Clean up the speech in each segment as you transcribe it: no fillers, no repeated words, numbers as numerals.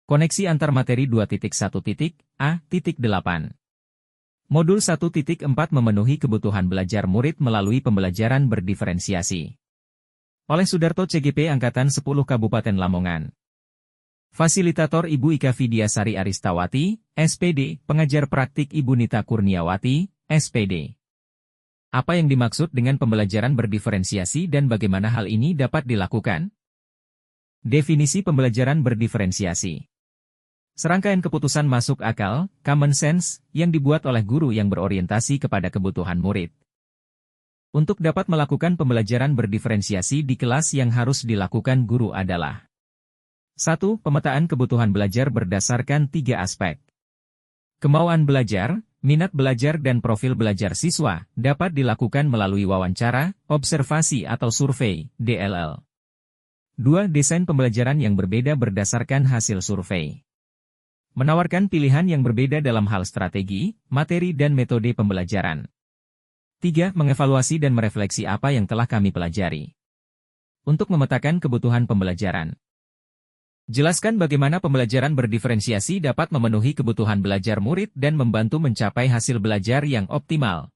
Koneksi antar materi 2.1.a.8. Modul 1.4 memenuhi kebutuhan belajar murid melalui pembelajaran berdiferensiasi. Oleh Sudarto CGP Angkatan 10 Kabupaten Lamongan. Fasilitator Ibu Ika Vidyasari Aristawati, SPD, pengajar praktik Ibu Nita Kurniawati, SPD. Apa yang dimaksud dengan pembelajaran berdiferensiasi dan bagaimana hal ini dapat dilakukan? Definisi pembelajaran berdiferensiasi. Serangkaian keputusan masuk akal, common sense, yang dibuat oleh guru yang berorientasi kepada kebutuhan murid. Untuk dapat melakukan pembelajaran berdiferensiasi di kelas yang harus dilakukan guru adalah 1. Pemetaan kebutuhan belajar berdasarkan 3 aspek. Kemauan belajar, minat belajar dan profil belajar siswa dapat dilakukan melalui wawancara, observasi atau survei, DLL. 2. Desain pembelajaran yang berbeda berdasarkan hasil survei. Menawarkan pilihan yang berbeda dalam hal strategi, materi dan metode pembelajaran. 3. Mengevaluasi dan merefleksi apa yang telah kami pelajari. Untuk memetakan kebutuhan pembelajaran. Jelaskan bagaimana pembelajaran berdiferensiasi dapat memenuhi kebutuhan belajar murid dan membantu mencapai hasil belajar yang optimal.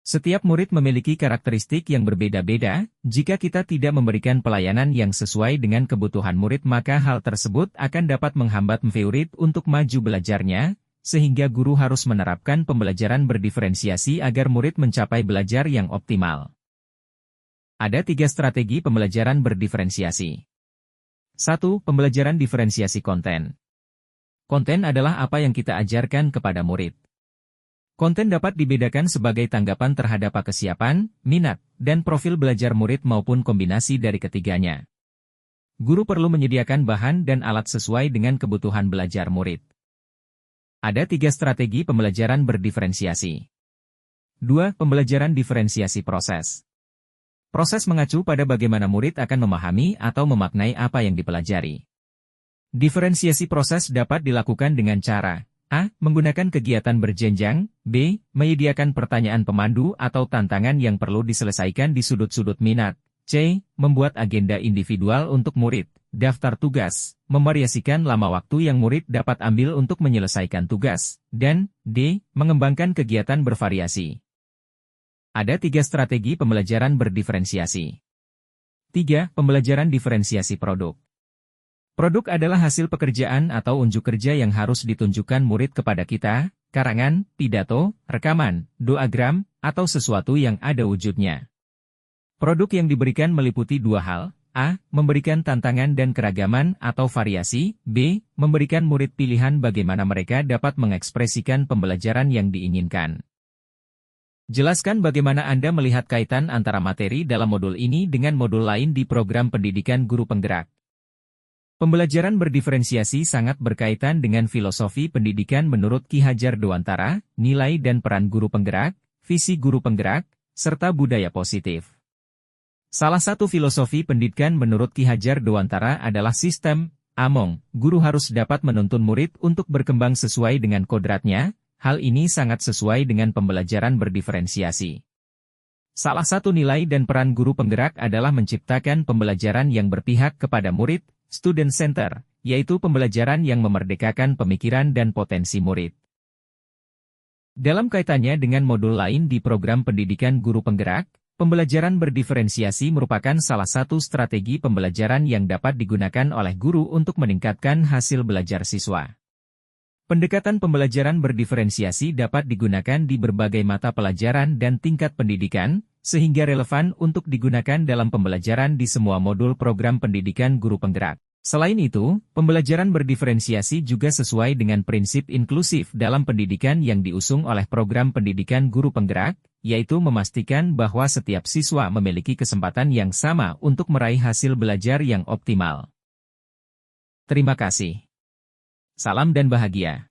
Setiap murid memiliki karakteristik yang berbeda-beda. Jika kita tidak memberikan pelayanan yang sesuai dengan kebutuhan murid, maka hal tersebut akan dapat menghambat murid untuk maju belajarnya, sehingga guru harus menerapkan pembelajaran berdiferensiasi agar murid mencapai belajar yang optimal. Ada 3 strategi pembelajaran berdiferensiasi. 1. Pembelajaran diferensiasi konten. Konten adalah apa yang kita ajarkan kepada murid. Konten dapat dibedakan sebagai tanggapan terhadap kesiapan, minat, dan profil belajar murid maupun kombinasi dari ketiganya. Guru perlu menyediakan bahan dan alat sesuai dengan kebutuhan belajar murid. Ada 3 strategi pembelajaran berdiferensiasi. 2. Pembelajaran diferensiasi proses. Proses mengacu pada bagaimana murid akan memahami atau memaknai apa yang dipelajari. Diferensiasi proses dapat dilakukan dengan cara A. Menggunakan kegiatan berjenjang. B. Menyediakan pertanyaan pemandu atau tantangan yang perlu diselesaikan di sudut-sudut minat. C. Membuat agenda individual untuk murid, daftar tugas, memvariasikan lama waktu yang murid dapat ambil untuk menyelesaikan tugas. Dan D. Mengembangkan kegiatan bervariasi. Ada 3 strategi pembelajaran berdiferensiasi. 3. Pembelajaran diferensiasi produk. Produk adalah hasil pekerjaan atau unjuk kerja yang harus ditunjukkan murid kepada kita, karangan, pidato, rekaman, doagram, atau sesuatu yang ada wujudnya. Produk yang diberikan meliputi 2 hal, A. Memberikan tantangan dan keragaman atau variasi, B. Memberikan murid pilihan bagaimana mereka dapat mengekspresikan pembelajaran yang diinginkan. Jelaskan bagaimana Anda melihat kaitan antara materi dalam modul ini dengan modul lain di program pendidikan guru penggerak. Pembelajaran berdiferensiasi sangat berkaitan dengan filosofi pendidikan menurut Ki Hajar Dewantara, nilai dan peran guru penggerak, visi guru penggerak, serta budaya positif. Salah satu filosofi pendidikan menurut Ki Hajar Dewantara adalah sistem Among. Guru harus dapat menuntun murid untuk berkembang sesuai dengan kodratnya. Hal ini sangat sesuai dengan pembelajaran berdiferensiasi. Salah satu nilai dan peran guru penggerak adalah menciptakan pembelajaran yang berpihak kepada murid, student center, yaitu pembelajaran yang memerdekakan pemikiran dan potensi murid. Dalam kaitannya dengan modul lain di program pendidikan guru penggerak, pembelajaran berdiferensiasi merupakan salah satu strategi pembelajaran yang dapat digunakan oleh guru untuk meningkatkan hasil belajar siswa. Pendekatan pembelajaran berdiferensiasi dapat digunakan di berbagai mata pelajaran dan tingkat pendidikan, sehingga relevan untuk digunakan dalam pembelajaran di semua modul program pendidikan guru penggerak. Selain itu, pembelajaran berdiferensiasi juga sesuai dengan prinsip inklusif dalam pendidikan yang diusung oleh program pendidikan guru penggerak, yaitu memastikan bahwa setiap siswa memiliki kesempatan yang sama untuk meraih hasil belajar yang optimal. Terima kasih. Salam dan bahagia.